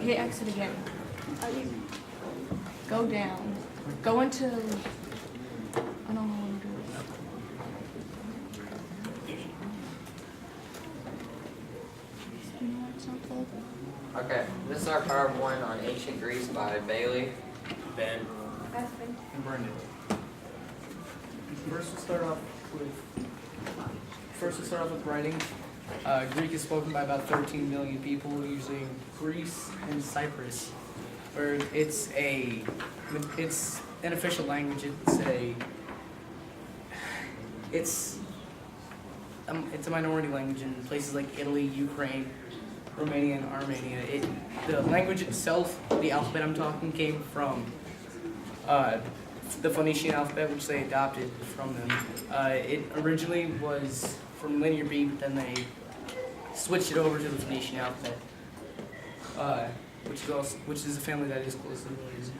hit exit again. Go down. Go into. I don't know what to do. Okay, this is our PowerPoint on ancient Greece by Bailey, Ben, Aspen. and Brendan. First, we'll start off with writing. Greek is spoken by about 13 million people using Greece and Cyprus, where it's an official language. It's a minority language in places like Italy, Ukraine, Romania, and Armenia. The language itself, the alphabet I'm talking, came from the Phoenician alphabet, which they adopted from them. It originally was from Linear B, but then they switched it over to the Phoenician alphabet, which is a family that is closely related.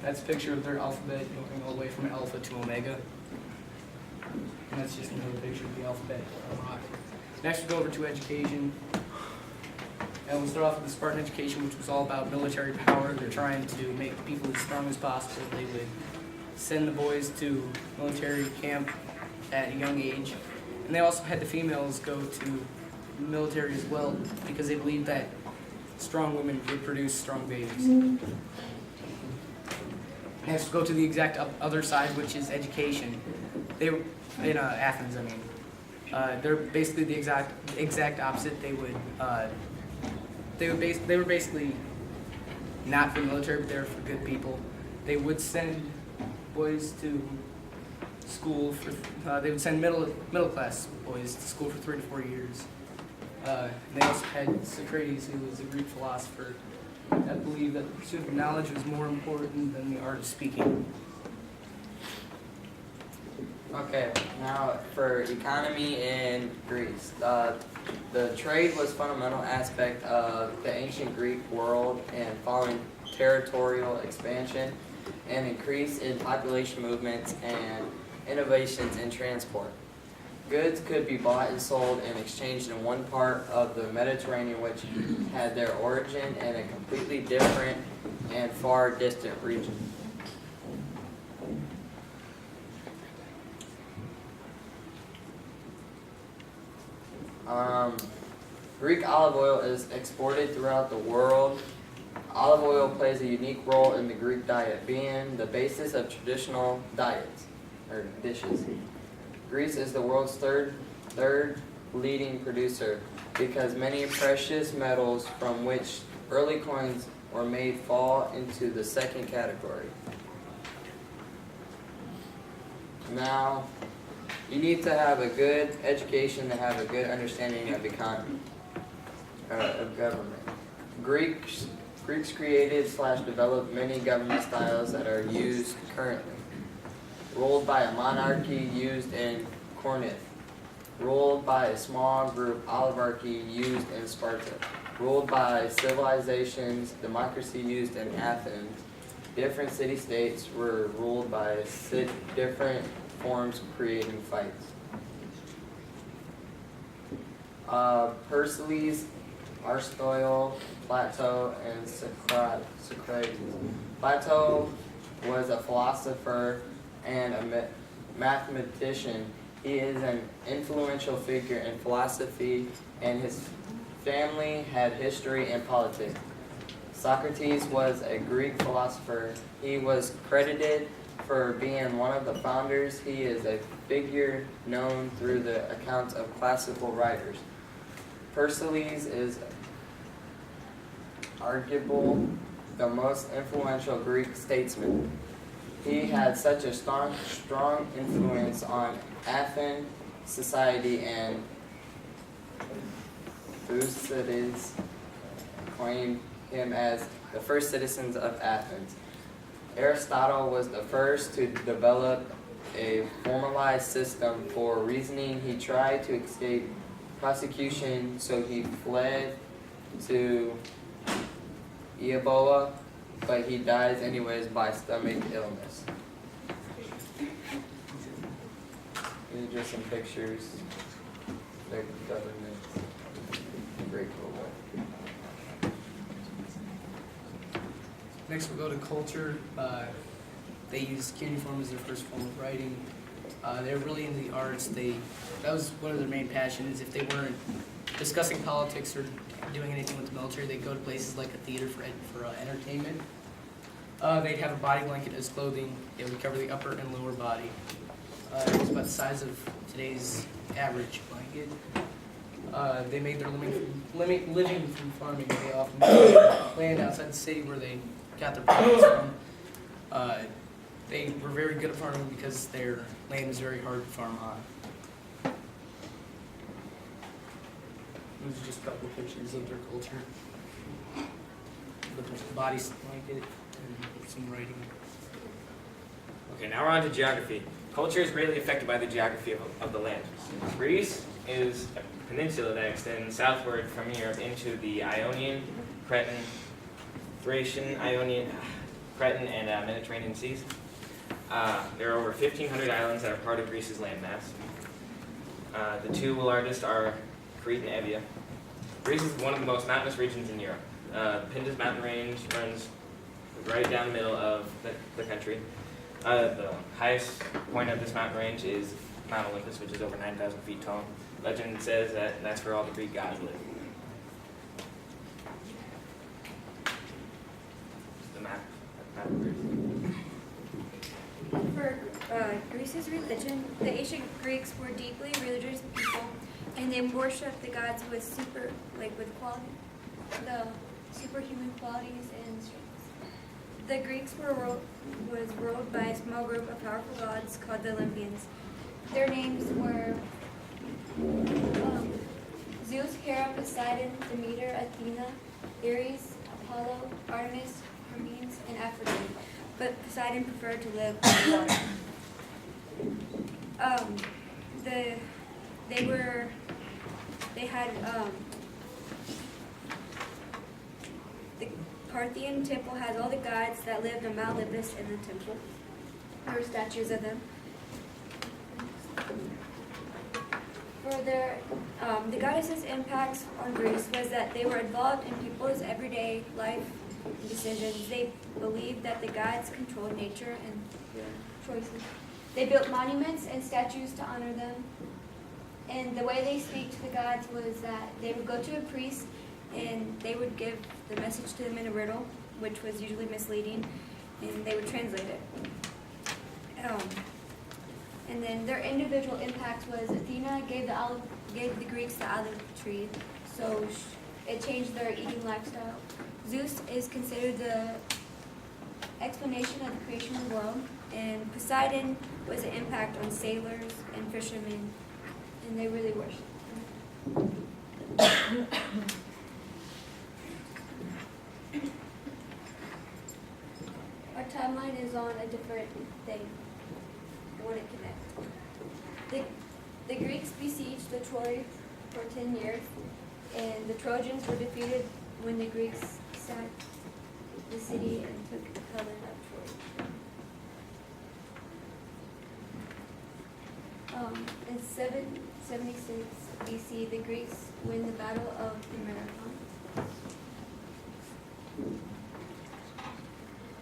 That's a picture of their alphabet going all the way from alpha to omega. And that's just another picture of the alphabet on rock. Next, we'll go over to education. And we'll start off with the Spartan education, which was all about military power. They're trying to make people as strong as possible. They would send the boys to military camp at a young age. And they also had the females go to the military as well, because they believed that strong women would produce strong babies. Next, we'll go to the exact other side, which is education. They were in Athens, I mean. They're basically the exact opposite. They were basically not for the military, but they were for good people. They would send boys to school for. They would send middle class boys to school for 3 to 4 years. They also had Socrates, who was a Greek philosopher that believed that the pursuit of knowledge was more important than the art of speaking. Okay, now for economy in Greece. The trade was a fundamental aspect of the ancient Greek world, and following territorial expansion and increase in population movements and innovations in transport. Goods could be bought and sold and exchanged in one part of the Mediterranean, which had their origin in a completely different and far distant region. Greek olive oil is exported throughout the world. Olive oil plays a unique role in the Greek diet, being the basis of traditional diets or dishes. Greece is the world's third leading producer because many precious metals from which early coins were made fall into the second category. Now, you need to have a good education to have a good understanding of economy, of government. Greeks created/developed many government styles that are used currently. Ruled by a monarchy used in Corinth. Ruled by a small group oligarchy used in Sparta. Ruled by civilizations, democracy used in Athens. Different city-states were ruled by different forms creating fights. Pericles, Aristotle, Plato, and Socrates. Plato was a philosopher and a mathematician. He is an influential figure in philosophy, and his family had history and politics. Socrates was a Greek philosopher. He was credited for being one of the founders. He is a figure known through the accounts of classical writers. Pericles is arguably the most influential Greek statesman. He had such a strong influence on Athens society, and Thucydides claimed him as the first citizens of Athens. Aristotle was the first to develop a formalized system for reasoning. He tried to escape prosecution, so he fled to Ebola, but he dies anyways by stomach illness. These are just some pictures. The government, great cool. Next we'll go to culture. They use cuneiform as their first form of writing. They're really into the arts. That was one of their main passions. If they weren't discussing politics or doing anything with the military, they'd go to places like a theater for entertainment. They'd have a body blanket as clothing. It would cover the upper and lower body. It was about the size of today's average blanket. They made their living from farming. They often had land outside the city where they got their products from. They were very good at farming because their land was very hard to farm on. These are just a couple of pictures of their culture. The body blanket and some writing. Okay, now we're on to geography. Culture is greatly affected by the geography of the land. Greece is a peninsula that extends southward from Europe into the Ionian, Cretan, Thracian, Cretan, and Mediterranean seas. There are over 1,500 islands that are part of Greece's landmass. The two largest are Crete and Evia. Greece is one of the most mountainous regions in Europe. The Pindus mountain range runs right down the middle of the country. The highest point of this mountain range is Mount Olympus, which is over 9,000 feet tall. Legend says that that's where all the Greek gods live. The map of Greece. For Greece's religion, the ancient Greeks were deeply religious people, and they worshipped the gods with superhuman qualities and strengths. The Greeks was ruled by a small group of powerful gods called the Olympians. Their names were Zeus, Hera, Poseidon, Demeter, Athena, Ares, Apollo, Artemis, Hermes, and Aphrodite. But Poseidon preferred to live in the water. The Parthian temple has all the gods that lived on Mount Olympus in the temple. There were statues of them. Further, the goddesses' impacts on Greece was that they were involved in people's everyday life decisions. They believed that the gods controlled nature and their choices. They built monuments and statues to honor them. And the way they speak to the gods was that they would go to a priest and they would give the message to them in a riddle, which was usually misleading, and they would translate it. And then their individual impact was Athena gave the Greeks the olive tree, so it changed their eating lifestyle. Zeus is considered the explanation of the creation of the world, and Poseidon was an impact on sailors and fishermen, and they really worshipped him. Our timeline is on a different thing. I want to connect. The Greeks besieged the Troy for 10 years, and the Trojans were defeated when the Greeks sacked the city and took Helen of Troy. In 776 BC, the Greeks win the Battle of the Marathon.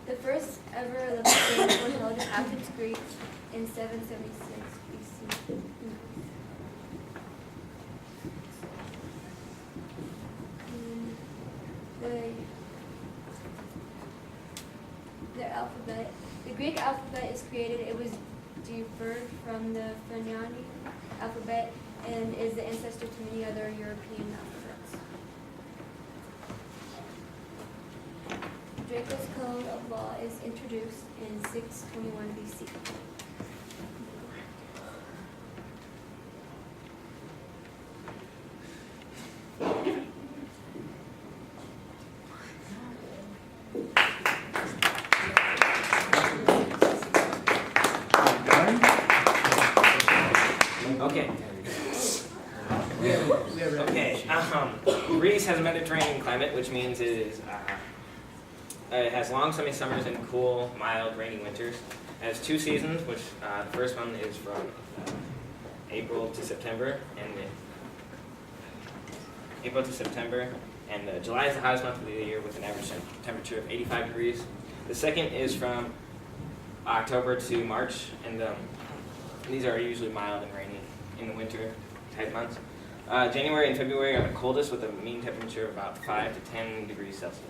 The first ever Olympic Games were held in Athens, Greece in 776 BC. The alphabet. The Greek alphabet is created. It was deferred from the Phoenician alphabet and is the ancestor to many other European alphabets. Draco's Code of Law is introduced in 621 BC. Okay. Greece has a Mediterranean climate, which means it has long sunny summers and cool, mild, rainy winters. It has two seasons, which the first one is from And July is the hottest month of the year with an average temperature of 85 degrees. The second is from October to March, and these are usually mild and rainy in the winter type months. January and February are the coldest with a mean temperature of about 5 to 10 degrees Celsius.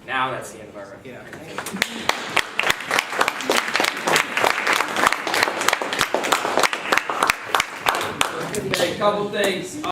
Now that's the end of our A couple things.